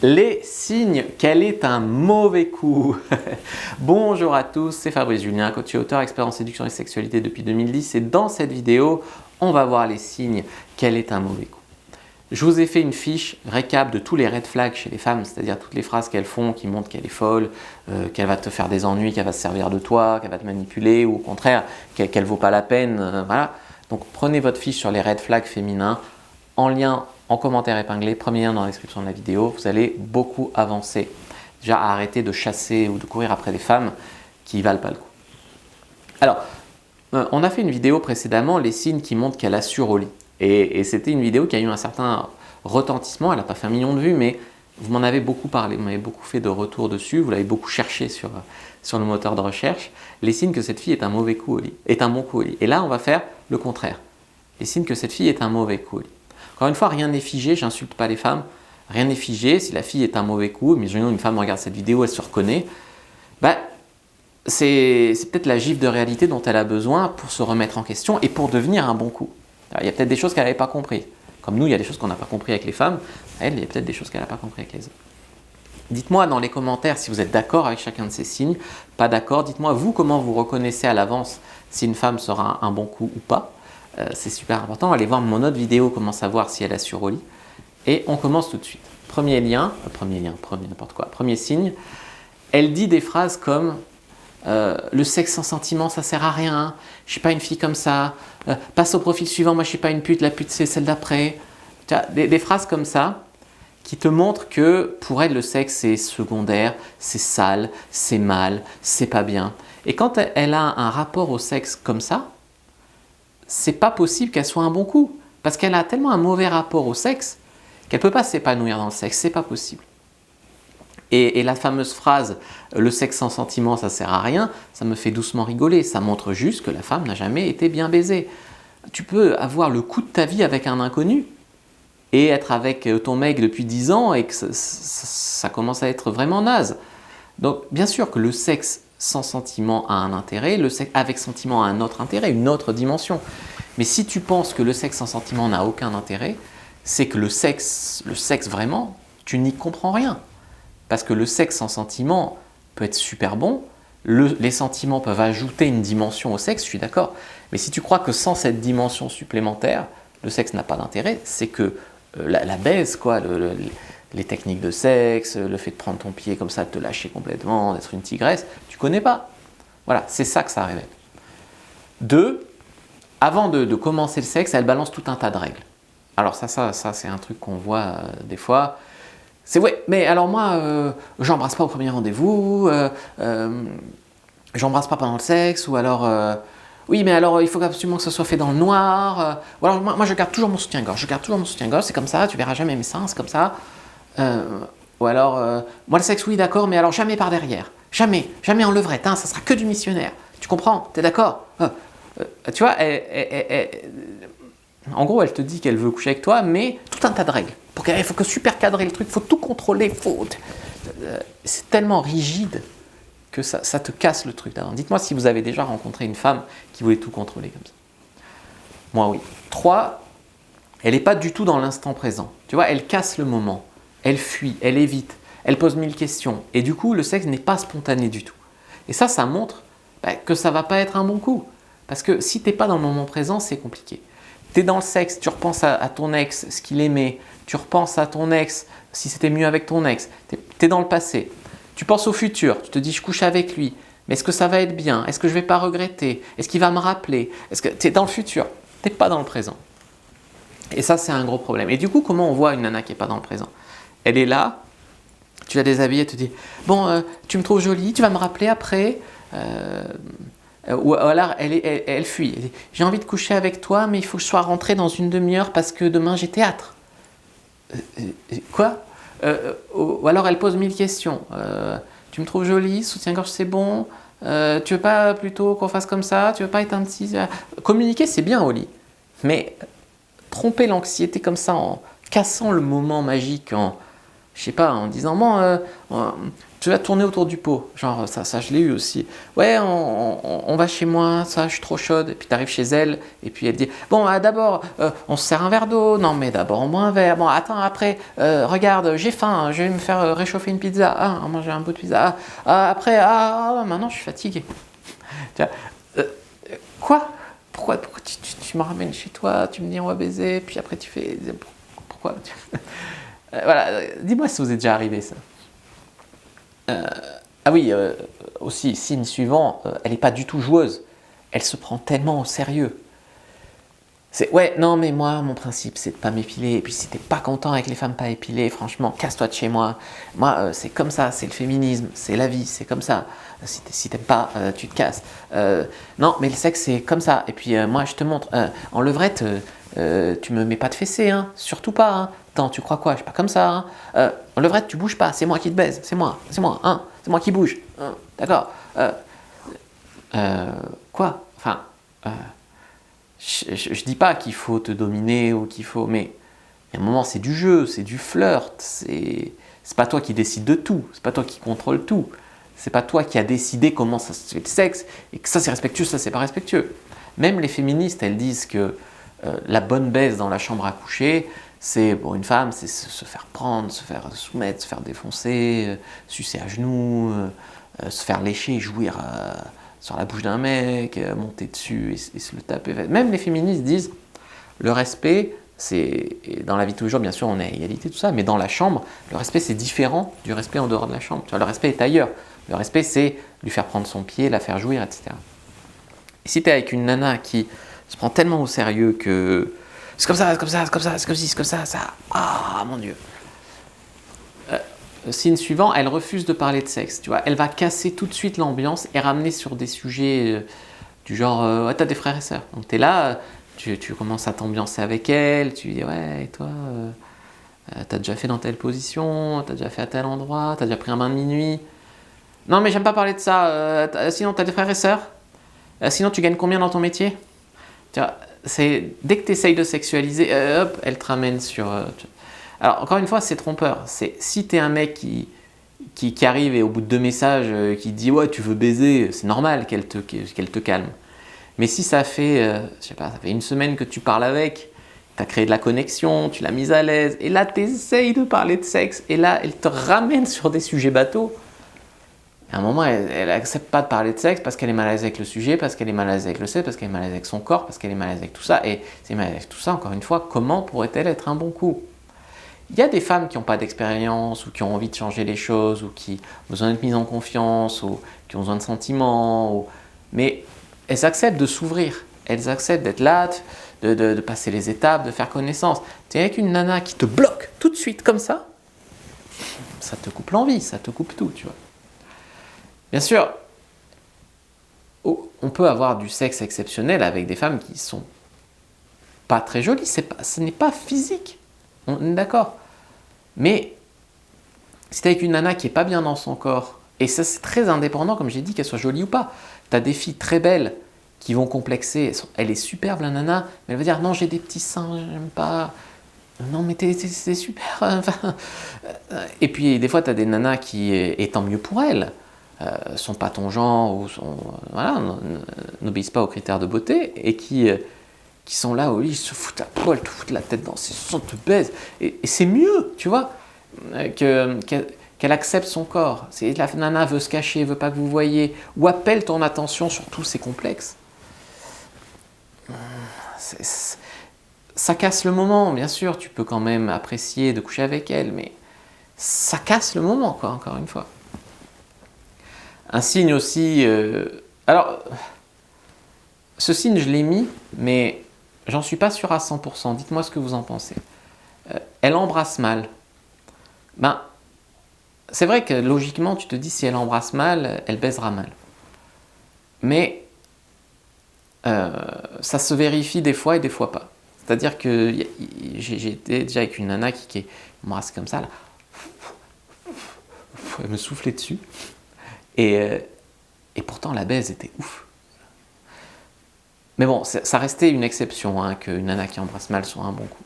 Les signes qu'elle est un mauvais coup. Bonjour à tous, c'est Fabrice Julien, coach et auteur, expert en séduction et sexualité depuis 2010 et dans cette vidéo, on va voir les signes qu'elle est un mauvais coup. Je vous ai fait une fiche récap de tous les red flags chez les femmes, c'est-à-dire toutes les phrases qu'elles font qui montrent qu'elle est folle, qu'elle va te faire des ennuis, qu'elle va se servir de toi, qu'elle va te manipuler ou au contraire qu'elle vaut pas la peine. Voilà. Donc prenez votre fiche sur les red flags féminins en lien en commentaire épinglé, premier lien dans la description de la vidéo, vous allez beaucoup avancer. Déjà à arrêter de chasser ou de courir après des femmes qui ne valent pas le coup. Alors, on a fait une vidéo précédemment, les signes qui montrent qu'elle assure au lit. Et c'était une vidéo qui a eu un certain retentissement, elle n'a pas fait 1 million de vues, mais vous m'en avez beaucoup parlé, vous m'avez beaucoup fait de retours dessus, vous l'avez beaucoup cherché sur le moteur de recherche. Les signes que cette fille est un mauvais coup au lit, est un bon coup au lit. Et là, on va faire le contraire. Les signes que cette fille est un mauvais coup au lit. Encore une fois, rien n'est figé, j'insulte pas les femmes, rien n'est figé. Si la fille est un mauvais coup, imaginons une femme regarde cette vidéo, elle se reconnaît, c'est peut-être la gifle de réalité dont elle a besoin pour se remettre en question et pour devenir un bon coup. Alors, il y a peut-être des choses qu'elle n'avait pas compris. Comme nous, il y a des choses qu'on n'a pas compris avec les femmes, elle, il y a peut-être des choses qu'elle n'a pas compris avec les hommes. Dites-moi dans les commentaires si vous êtes d'accord avec chacun de ces signes, pas d'accord. Dites-moi vous comment vous reconnaissez à l'avance si une femme sera un bon coup ou pas. C'est super important. Allez voir mon autre vidéo, comment savoir si elle assure au lit. Et on commence tout de suite. Premier signe, elle dit des phrases comme le sexe sans sentiment, ça sert à rien. Je suis pas une fille comme ça. Passe au profil suivant, moi je suis pas une pute, la pute c'est celle d'après. Des phrases comme ça qui te montrent que pour elle le sexe c'est secondaire, c'est sale, c'est mal, c'est pas bien. Et quand elle a un rapport au sexe comme ça, c'est pas possible qu'elle soit un bon coup. Parce qu'elle a tellement un mauvais rapport au sexe qu'elle ne peut pas s'épanouir dans le sexe. C'est pas possible. Et la fameuse phrase « le sexe sans sentiment, ça sert à rien », ça me fait doucement rigoler. Ça montre juste que la femme n'a jamais été bien baisée. Tu peux avoir le coup de ta vie avec un inconnu et être avec ton mec depuis 10 ans et que ça commence à être vraiment naze. Donc bien sûr que le sexe sans sentiment a un intérêt, le sexe avec sentiment a un autre intérêt, une autre dimension. Mais si tu penses que le sexe sans sentiment n'a aucun intérêt, c'est que le sexe vraiment, tu n'y comprends rien. Parce que le sexe sans sentiment peut être super bon, les sentiments peuvent ajouter une dimension au sexe, je suis d'accord. Mais si tu crois que sans cette dimension supplémentaire, le sexe n'a pas d'intérêt, c'est que la baise, quoi, les techniques de sexe, le fait de prendre ton pied comme ça, de te lâcher complètement, d'être une tigresse, tu ne connais pas. Voilà, c'est ça que ça révèle. 2, avant de commencer le sexe, elle balance tout un tas de règles. Alors ça c'est un truc qu'on voit des fois. C'est ouais, mais alors moi, j'embrasse pas au premier rendez-vous, j'embrasse pas pendant le sexe, ou alors, oui, mais alors il faut absolument que ce soit fait dans le noir, ou alors moi je garde toujours mon soutien-gorge, c'est comme ça, tu verras jamais mes seins, c'est comme ça. Ou alors, moi le sexe, oui, d'accord, mais alors jamais par derrière, jamais en levrette, hein, ça sera que du missionnaire. Tu comprends? T'es d'accord? Tu vois, en gros, elle te dit qu'elle veut coucher avec toi, mais tout un tas de règles. Il faut que super cadrer le truc, il faut tout contrôler, c'est tellement rigide que ça te casse le truc. Dites-moi si vous avez déjà rencontré une femme qui voulait tout contrôler comme ça. Moi, oui. 3, elle n'est pas du tout dans l'instant présent. Tu vois, elle casse le moment, elle fuit, elle évite, elle pose 1000 questions. Et du coup, le sexe n'est pas spontané du tout. Et ça montre que ça ne va pas être un bon coup. Parce que si tu n'es pas dans le moment présent, c'est compliqué. Tu es dans le sexe, tu repenses à ton ex, ce qu'il aimait, tu repenses à ton ex, si c'était mieux avec ton ex, tu es dans le passé. Tu penses au futur, tu te dis je couche avec lui, mais est-ce que ça va être bien? Est-ce que je ne vais pas regretter? Est-ce qu'il va me rappeler? Est-ce que tu es dans le futur? Tu n'es pas dans le présent. Et ça, c'est un gros problème. Et du coup, comment on voit une nana qui n'est pas dans le présent? Elle est là, tu la déshabilles, elle te dit « Bon, tu me trouves jolie, tu vas me rappeler après ou alors elle fuit. Elle dit, j'ai envie de coucher avec toi, mais il faut que je sois rentrée dans une demi-heure parce que demain j'ai théâtre. Quoi? Ou alors elle pose 1000 questions. Tu me trouves jolie, soutien-gorge c'est bon. Tu veux pas plutôt qu'on fasse comme ça? Tu veux pas être un petit... Communiquer c'est bien au lit, mais tromper l'anxiété comme ça en cassant le moment magique, Je sais pas, en disant, bon, tu vas tourner autour du pot. Genre, ça je l'ai eu aussi. Ouais, on va chez moi, ça, je suis trop chaude. Et puis tu arrives chez elle, et puis elle dit, bon, d'abord, on se sert un verre d'eau. Non, mais d'abord, on boit un verre. Bon, attends, après, regarde, j'ai faim, je vais me faire réchauffer une pizza. Ah, manger un bout de pizza. Après, maintenant, je suis fatigué. Tu vois, quoi? Pourquoi tu me ramènes chez toi, tu me dis on va baiser, puis après tu fais... Pourquoi? Voilà, dis-moi si vous est déjà arrivé ça. Ah oui, aussi, signe suivant, elle n'est pas du tout joueuse. Elle se prend tellement au sérieux. C'est ouais, non, mais moi, mon principe, c'est de pas m'épiler. Et puis, si t'es pas content avec les femmes pas épilées, franchement, casse-toi de chez moi. Moi, c'est comme ça, c'est le féminisme, c'est la vie, c'est comme ça. Si t'aimes pas, tu te casses. Non, mais le sexe, c'est comme ça. Et puis, moi, je te montre. En levrette, tu me mets pas de fessée, hein. Surtout pas, hein. Attends, tu crois quoi? Je suis pas comme ça, hein. En levrette, tu bouges pas. C'est moi qui te baise. C'est moi, hein. C'est moi qui bouge. Hein. D'accord. Quoi? Enfin. Je dis pas qu'il faut te dominer ou qu'il faut, mais à un moment c'est du jeu, c'est du flirt, c'est pas toi qui décide de tout, c'est pas toi qui contrôle tout, c'est pas toi qui a décidé comment ça se fait le sexe et que ça c'est respectueux, ça c'est pas respectueux. Même les féministes elles disent que la bonne baisse dans la chambre à coucher, c'est pour une femme, c'est se faire prendre, se faire soumettre, se faire défoncer, sucer à genoux, se faire lécher, jouir sur la bouche d'un mec, monter dessus et se le taper. Même les féministes disent le respect, c'est dans la vie de tous les jours, bien sûr, on est à égalité, tout ça, mais dans la chambre, le respect c'est différent du respect en dehors de la chambre. Tu vois, le respect est ailleurs. Le respect, c'est lui faire prendre son pied, la faire jouir, etc. Et si tu es avec une nana qui se prend tellement au sérieux que c'est comme ça, c'est comme ça, c'est comme ça, c'est comme ci, c'est comme ça, ah mon Dieu. Signe suivant, elle refuse de parler de sexe, tu vois. Elle va casser tout de suite l'ambiance et ramener sur des sujets du genre, ouais, t'as des frères et sœurs. Donc t'es là, tu commences à t'ambiancer avec elle, tu lui dis, ouais, et toi, t'as déjà fait dans telle position, t'as déjà fait à tel endroit, t'as déjà pris un bain de minuit. Non, mais j'aime pas parler de ça. Sinon, t'as des frères et sœurs? Sinon, tu gagnes combien dans ton métier? Tu vois, dès que tu essayes de sexualiser, hop, elle te ramène sur... Alors, encore une fois, c'est trompeur. C'est si t'es un mec qui arrive et au bout de 2 messages, qui te dit ouais, tu veux baiser, c'est normal qu'elle te calme. Mais si ça fait, je sais pas, ça fait 1 semaine que tu parles avec, tu as créé de la connexion, tu l'as mise à l'aise, et là, tu essayes de parler de sexe, et là, elle te ramène sur des sujets bateaux. À un moment, elle n'accepte pas de parler de sexe parce qu'elle est mal à l'aise avec le sujet, parce qu'elle est mal à l'aise avec le sexe, parce qu'elle est mal à l'aise avec son corps, parce qu'elle est mal à l'aise avec tout ça. Et c'est mal à l'aise avec tout ça, encore une fois, comment pourrait-elle être un bon coup? Il y a des femmes qui n'ont pas d'expérience ou qui ont envie de changer les choses ou qui ont besoin d'être mises en confiance ou qui ont besoin de sentiments. Mais elles acceptent de s'ouvrir. Elles acceptent d'être là, de passer les étapes, de faire connaissance. Tu es avec une nana qui te bloque tout de suite comme ça te coupe l'envie, ça te coupe tout, tu vois. Bien sûr, on peut avoir du sexe exceptionnel avec des femmes qui sont pas très jolies. Ce n'est pas physique. On est d'accord. Mais si tu es avec une nana qui est pas bien dans son corps, et ça c'est très indépendant, comme j'ai dit, qu'elle soit jolie ou pas. Tu as des filles très belles qui vont complexer. Elle est superbe la nana, mais elle va dire non, j'ai des petits seins, j'aime pas. Non, mais c'est super. Enfin, et puis des fois tu as des nanas qui, et tant mieux pour elles, sont pas ton genre ou voilà, n'obéissent pas aux critères de beauté et qui sont là au lit, ils se foutent à poil, te foutent la tête dans ses sons, te baisent. Et c'est mieux, tu vois, qu'elle accepte son corps. La nana veut se cacher, veut pas que vous voyez, ou appelle ton attention sur tous ses complexes. Ça casse le moment, bien sûr, tu peux quand même apprécier de coucher avec elle, mais ça casse le moment, quoi, encore une fois. Un signe aussi... alors, ce signe, je l'ai mis, mais j'en suis pas sûr à 100%. Dites-moi ce que vous en pensez. Elle embrasse mal. Ben, c'est vrai que logiquement, tu te dis si elle embrasse mal, elle baisera mal. Mais ça se vérifie des fois et des fois pas. C'est-à-dire que j'étais déjà avec une nana qui embrasse comme ça, là. Elle me soufflait dessus. Et pourtant, la baise était ouf. Mais bon, ça restait une exception, hein, qu'une nana qui embrasse mal soit un bon coup.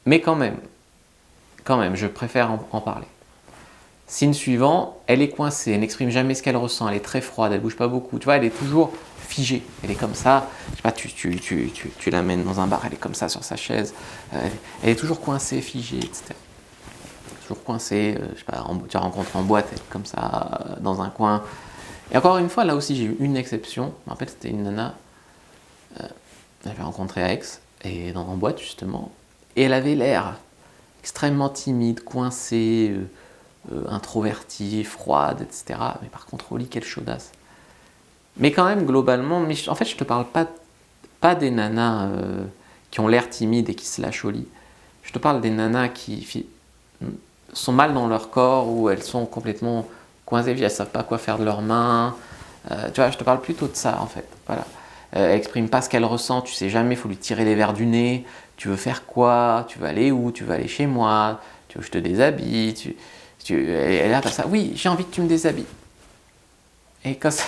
Mais quand même, quand même, je préfère en parler. Signe suivant, elle est coincée, elle n'exprime jamais ce qu'elle ressent, elle est très froide, elle bouge pas beaucoup. Tu vois, elle est toujours figée, elle est comme ça. Je sais pas, tu l'amènes dans un bar, elle est comme ça sur sa chaise. Elle est toujours coincée, figée, etc. Toujours coincée, je sais pas, tu la rencontres en boîte, elle est comme ça, dans un coin. Et encore une fois, là aussi, j'ai eu une exception. Je me rappelle, c'était une nana, j'avais rencontré à Aix, et en boîte justement, et elle avait l'air extrêmement timide, coincée, introvertie, froide, etc. Mais par contre, au lit, quelle chaudasse. Mais quand même, globalement, en fait, je te parle pas des nanas qui ont l'air timides et qui se lâchent au lit. Je te parle des nanas qui sont mal dans leur corps, ou elles sont complètement coincées, elles ne savent pas quoi faire de leurs mains. Tu vois, je te parle plutôt de ça, en fait. Voilà. Elle n'exprime pas ce qu'elle ressent, tu sais jamais, il faut lui tirer les verres du nez. Tu veux faire quoi? Tu veux aller où? Tu veux aller chez moi? Tu veux que je te déshabille? Elle est là comme ça, oui, j'ai envie que tu me déshabilles. Et comme ça,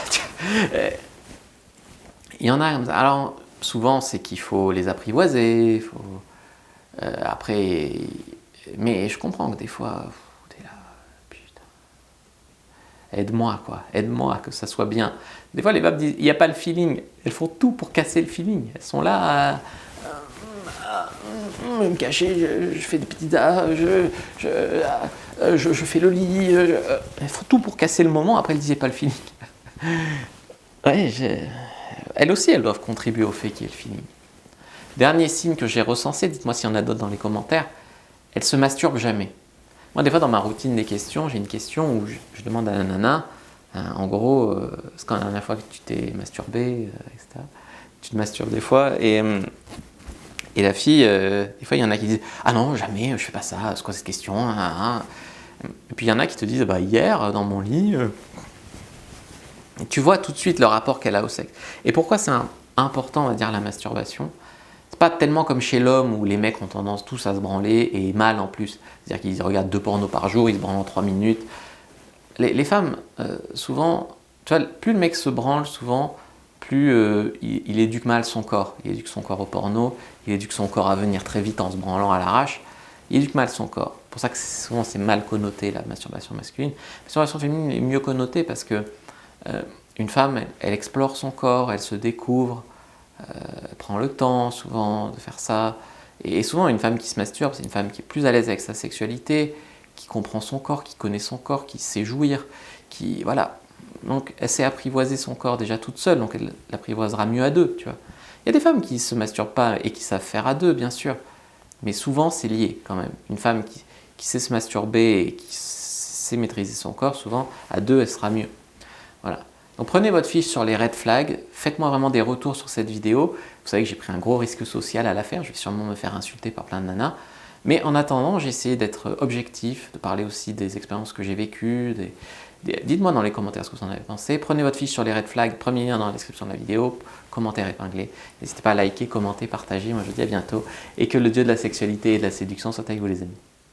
il y en a comme ça. Alors, souvent, c'est qu'il faut les apprivoiser, après... Mais je comprends que des fois, t'es là, putain, aide-moi, quoi, aide-moi, que ça soit bien. Des fois, les babes disent, il n'y a pas le feeling. Elles font tout pour casser le feeling. Elles sont là me cacher, je fais des petites... je fais le lit. Elles font tout pour casser le moment, après elles ne disaient pas le feeling. Ouais, elles aussi, elles doivent contribuer au fait qu'il y ait le feeling. Dernier signe que j'ai recensé, dites-moi s'il y en a d'autres dans les commentaires, elles se masturbent jamais. Moi, des fois, dans ma routine des questions, j'ai une question où je demande à la nana, en gros, c'est quand la dernière fois que tu t'es masturbé, etc. Tu te masturbes des fois, et la fille, des fois, il y en a qui disent « Ah non, jamais, je fais pas ça, c'est quoi cette question hein. ?» Et puis, il y en a qui te disent bah, « Hier, dans mon lit... Et tu vois tout de suite le rapport qu'elle a au sexe. Et pourquoi c'est important, on va dire, la masturbation? C'est pas tellement comme chez l'homme où les mecs ont tendance tous à se branler, et mal en plus. C'est-à-dire qu'ils regardent 2 pornos par jour, ils se branlent en 3 minutes. Les femmes, souvent, tu vois, plus le mec se branle, souvent, plus il éduque mal son corps. Il éduque son corps au porno, il éduque son corps à venir très vite en se branlant à l'arrache. Il éduque mal son corps. C'est pour ça que souvent c'est mal connoté, la masturbation masculine. La masturbation féminine est mieux connotée parce que une femme, elle explore son corps, elle se découvre, elle prend le temps souvent de faire ça. Et souvent, une femme qui se masturbe, c'est une femme qui est plus à l'aise avec sa sexualité, qui comprend son corps, qui connaît son corps, qui sait jouir, qui... Voilà. Donc, elle sait apprivoiser son corps déjà toute seule, donc elle l'apprivoisera mieux à deux, tu vois. Il y a des femmes qui ne se masturbent pas et qui savent faire à deux, bien sûr. Mais souvent, c'est lié quand même. Une femme qui sait se masturber et qui sait maîtriser son corps, souvent, à deux, elle sera mieux. Voilà. Donc prenez votre fiche sur les red flags, faites-moi vraiment des retours sur cette vidéo. Vous savez que j'ai pris un gros risque social à la faire, je vais sûrement me faire insulter par plein de nanas. Mais en attendant, j'ai essayé d'être objectif, de parler aussi des expériences que j'ai vécues. Dites-moi dans les commentaires ce que vous en avez pensé. Prenez votre fiche sur les red flags, premier lien dans la description de la vidéo, commentaire épinglé. N'hésitez pas à liker, commenter, partager. Moi je vous dis à bientôt et que le dieu de la sexualité et de la séduction soit avec vous les amis.